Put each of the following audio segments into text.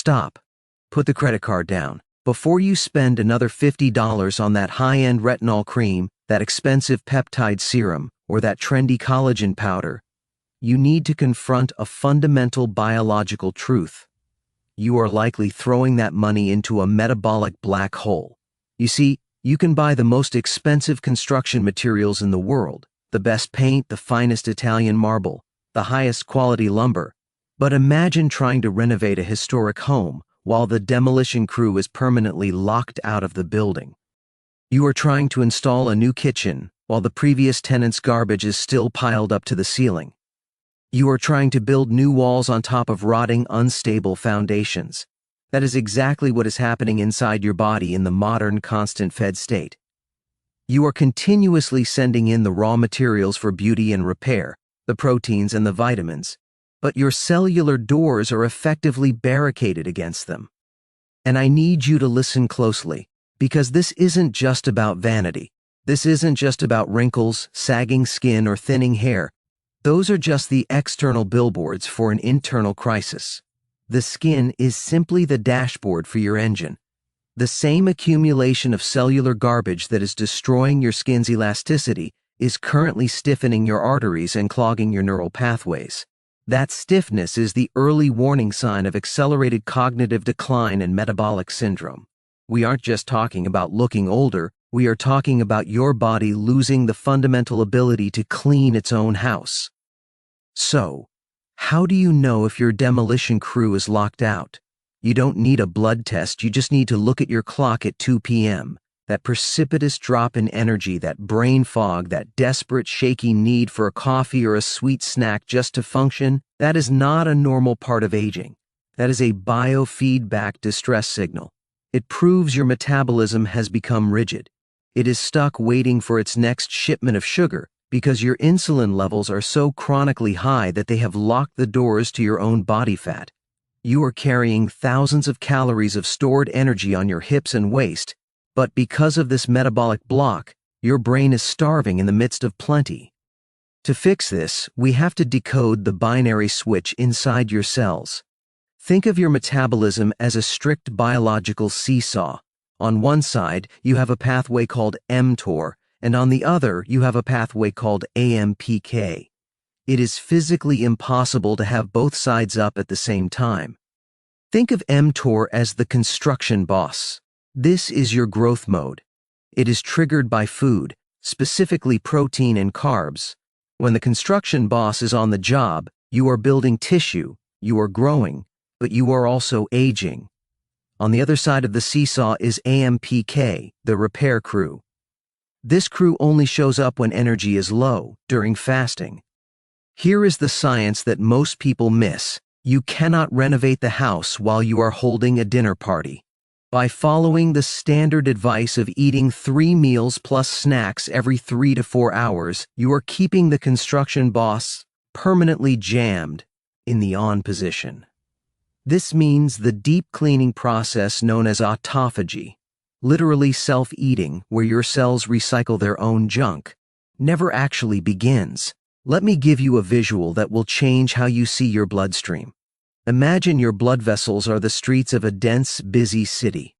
stop. Put the credit card down. Before you spend another $50 on that high-end retinol cream, that expensive peptide serum, or that trendy collagen powder, you need to confront a fundamental biological truth. You are likely throwing that money into a metabolic black hole. You see, you can buy the most expensive construction materials in the world, the best paint, the finest Italian marble, the highest quality lumber. But imagine trying to renovate a historic home while the demolition crew is permanently locked out of the building. You are trying to install a new kitchen while the previous tenant's garbage is still piled up to the ceiling. You are trying to build new walls on top of rotting, unstable foundations. That is exactly what is happening inside your body in the modern, constant-fed state. You are continuously sending in the raw materials for beauty and repair, the proteins and the vitamins, but your cellular doors are effectively barricaded against them. And I need you to listen closely, because this isn't just about vanity. This isn't just about wrinkles, sagging skin, or thinning hair. Those are just the external billboards for an internal crisis. The skin is simply the dashboard for your engine. The same accumulation of cellular garbage that is destroying your skin's elasticity is currently stiffening your arteries and clogging your neural pathways. That stiffness is the early warning sign of accelerated cognitive decline and metabolic syndrome. We aren't just talking about looking older, we are talking about your body losing the fundamental ability to clean its own house. So, how do you know if your demolition crew is locked out? You don't need a blood test, you just need to look at your clock at 2 p.m. That precipitous drop in energy, that brain fog, that desperate, shaky need for a coffee or a sweet snack just to function, that is not a normal part of aging. That is a biofeedback distress signal. It proves your metabolism has become rigid. It is stuck waiting for its next shipment of sugar because your insulin levels are so chronically high that they have locked the doors to your own body fat. You are carrying thousands of calories of stored energy on your hips and waist, but because of this metabolic block, your brain is starving in the midst of plenty. To fix this, we have to decode the binary switch inside your cells. Think of your metabolism as a strict biological seesaw. On one side, you have a pathway called mTOR, and on the other, you have a pathway called AMPK. It is physically impossible to have both sides up at the same time. Think of mTOR as the construction boss. This is your growth mode. It is triggered by food, specifically protein and carbs. When the construction boss is on the job, you are building tissue, you are growing, but you are also aging. On the other side of the seesaw is AMPK, the repair crew. This crew only shows up when energy is low, during fasting. Here is the science that most people miss. You cannot renovate the house while you are holding a dinner party. By following the standard advice of eating 3 meals plus snacks every 3 to 4 hours, you are keeping the construction boss permanently jammed in the on position. This means the deep cleaning process known as autophagy, literally self-eating, where your cells recycle their own junk, never actually begins. Let me give you a visual that will change how you see your bloodstream. Imagine your blood vessels are the streets of a dense, busy city.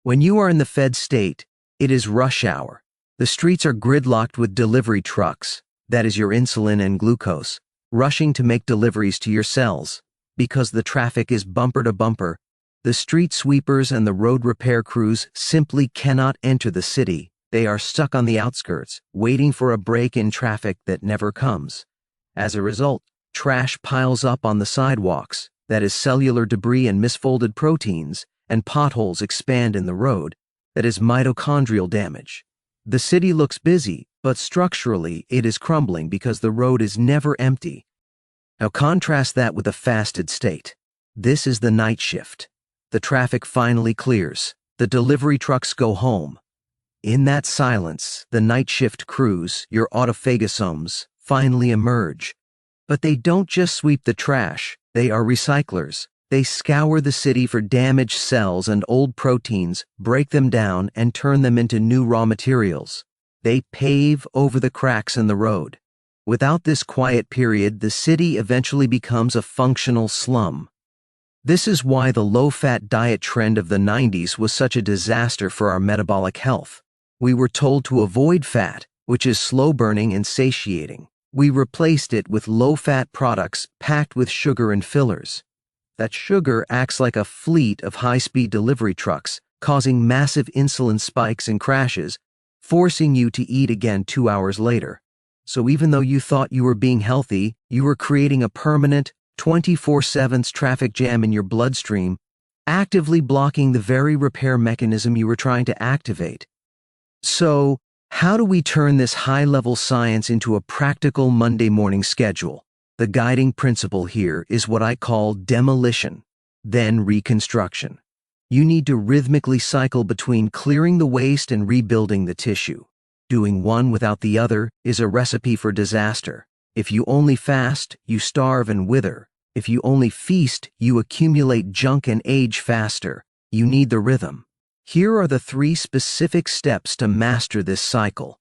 When you are in the fed state, it is rush hour. The streets are gridlocked with delivery trucks, that is your insulin and glucose, rushing to make deliveries to your cells. Because the traffic is bumper to bumper, the street sweepers and the road repair crews simply cannot enter the city. They are stuck on the outskirts, waiting for a break in traffic that never comes. As a result, trash piles up on the sidewalks, that is cellular debris and misfolded proteins, and potholes expand in the road, that is mitochondrial damage. The city looks busy, but structurally it is crumbling because the road is never empty. Now contrast that with a fasted state. This is the night shift. The traffic finally clears. The delivery trucks go home. In that silence, the night shift crews, your autophagosomes, finally emerge. But they don't just sweep the trash, they are recyclers. They scour the city for damaged cells and old proteins, break them down, and turn them into new raw materials. They pave over the cracks in the road. Without this quiet period, the city eventually becomes a functional slum. This is why the low-fat diet trend of the 90s was such a disaster for our metabolic health. We were told to avoid fat, which is slow-burning and satiating. We replaced it with low-fat products packed with sugar and fillers. That sugar acts like a fleet of high-speed delivery trucks, causing massive insulin spikes and crashes, forcing you to eat again 2 hours later. So even though you thought you were being healthy, you were creating a permanent, 24/7 traffic jam in your bloodstream, actively blocking the very repair mechanism you were trying to activate. So, how do we turn this high-level science into a practical Monday morning schedule? The guiding principle here is what I call demolition, then reconstruction. You need to rhythmically cycle between clearing the waste and rebuilding the tissue. Doing one without the other is a recipe for disaster. If you only fast, you starve and wither. If you only feast, you accumulate junk and age faster. You need the rhythm. Here are the 3 specific steps to master this cycle.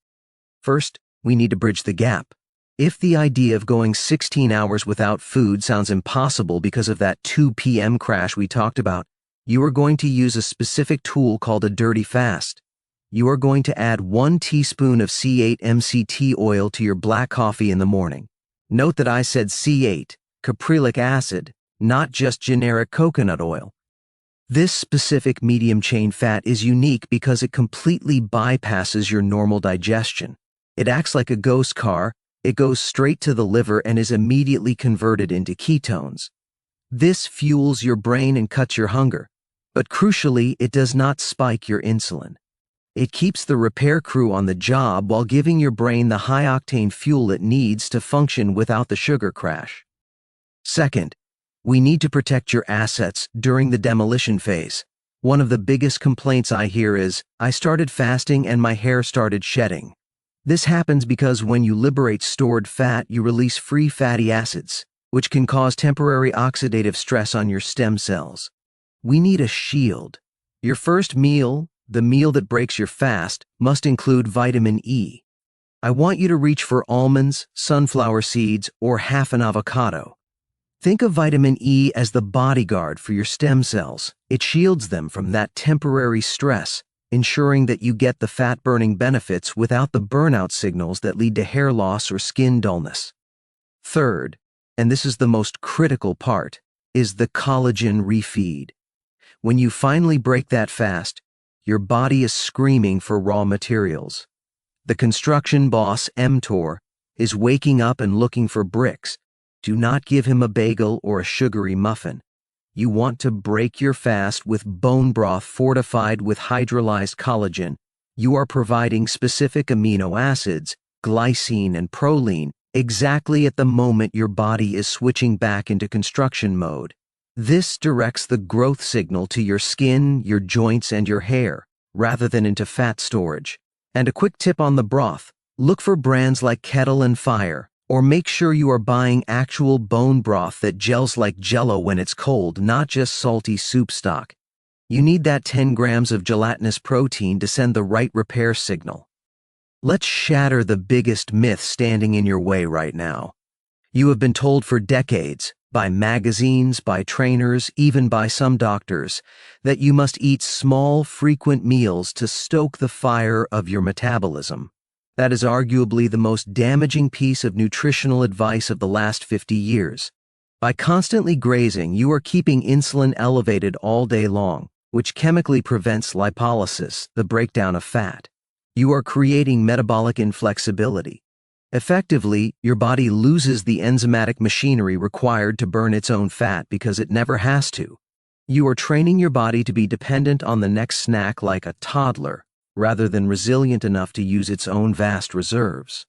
First, we need to bridge the gap. If the idea of going 16 hours without food sounds impossible because of that 2 p.m. crash we talked about, you are going to use a specific tool called a dirty fast. You are going to add 1 teaspoon of C8 MCT oil to your black coffee in the morning. Note that I said C8, caprylic acid, not just generic coconut oil. This specific medium-chain fat is unique because it completely bypasses your normal digestion. It acts like a ghost car. It goes straight to the liver and is immediately converted into ketones. This fuels your brain and cuts your hunger, but crucially, it does not spike your insulin. It keeps the repair crew on the job while giving your brain the high-octane fuel it needs to function without the sugar crash. Second, we need to protect your assets during the demolition phase. One of the biggest complaints I hear is, I started fasting and my hair started shedding. This happens because when you liberate stored fat, you release free fatty acids, which can cause temporary oxidative stress on your stem cells. We need a shield. Your first meal, the meal that breaks your fast, must include vitamin E. I want you to reach for almonds, sunflower seeds, or half an avocado. Think of vitamin E as the bodyguard for your stem cells. It shields them from that temporary stress, ensuring that you get the fat-burning benefits without the burnout signals that lead to hair loss or skin dullness. Third, and this is the most critical part, is the collagen refeed. When you finally break that fast, your body is screaming for raw materials. The construction boss, mTOR, is waking up and looking for bricks. Do not give him a bagel or a sugary muffin. You want to break your fast with bone broth fortified with hydrolyzed collagen. You are providing specific amino acids, glycine and proline, exactly at the moment your body is switching back into construction mode. This directs the growth signal to your skin, your joints, and your hair, rather than into fat storage. And a quick tip on the broth: look for brands like Kettle and Fire, or make sure you are buying actual bone broth that gels like Jell-O when it's cold, not just salty soup stock. You need that 10 grams of gelatinous protein to send the right repair signal. Let's shatter the biggest myth standing in your way right now. You have been told for decades, by magazines, by trainers, even by some doctors, that you must eat small, frequent meals to stoke the fire of your metabolism. That is arguably the most damaging piece of nutritional advice of the last 50 years. By constantly grazing, you are keeping insulin elevated all day long, which chemically prevents lipolysis, the breakdown of fat. You are creating metabolic inflexibility. Effectively, your body loses the enzymatic machinery required to burn its own fat because it never has to. You are training your body to be dependent on the next snack like a toddler, rather than resilient enough to use its own vast reserves.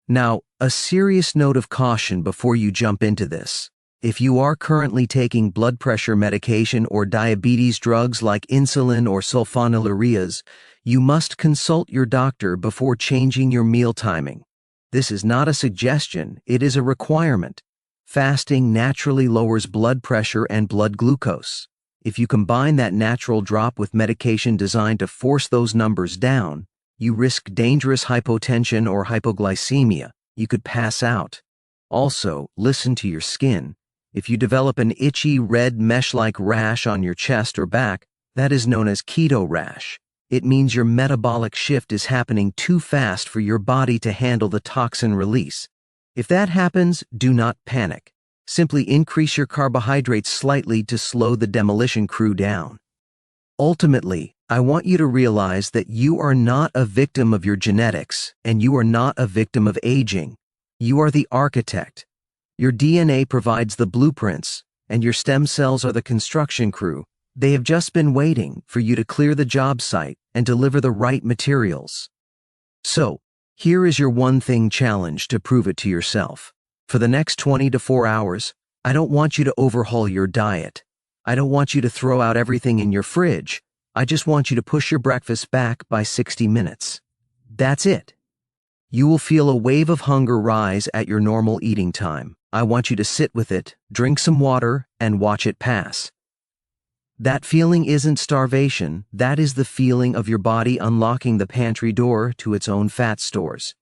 Now, a serious note of caution before you jump into this. If you are currently taking blood pressure medication or diabetes drugs like insulin or sulfonylureas, you must consult your doctor before changing your meal timing. This is not a suggestion, it is a requirement. Fasting naturally lowers blood pressure and blood glucose. If you combine that natural drop with medication designed to force those numbers down, you risk dangerous hypotension or hypoglycemia. You could pass out. Also, listen to your skin. If you develop an itchy red mesh-like rash on your chest or back, that is known as keto rash. It means your metabolic shift is happening too fast for your body to handle the toxin release. If that happens, do not panic. Simply increase your carbohydrates slightly to slow the demolition crew down. Ultimately, I want you to realize that you are not a victim of your genetics, and you are not a victim of aging. You are the architect. Your DNA provides the blueprints, and your stem cells are the construction crew. They have just been waiting for you to clear the job site and deliver the right materials. So, here is your one thing challenge to prove it to yourself. For the next 24 hours, I don't want you to overhaul your diet. I don't want you to throw out everything in your fridge. I just want you to push your breakfast back by 60 minutes. That's it. You will feel a wave of hunger rise at your normal eating time. I want you to sit with it, drink some water, and watch it pass. That feeling isn't starvation, that is the feeling of your body unlocking the pantry door to its own fat stores.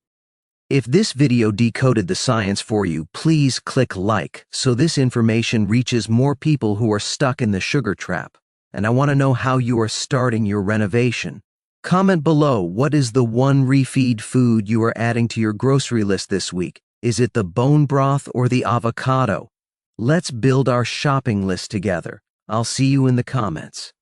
If this video decoded the science for you, please click like so this information reaches more people who are stuck in the sugar trap. And I want to know how you are starting your renovation. Comment below, what is the one refeed food you are adding to your grocery list this week? Is it the bone broth or the avocado? Let's build our shopping list together. I'll see you in the comments.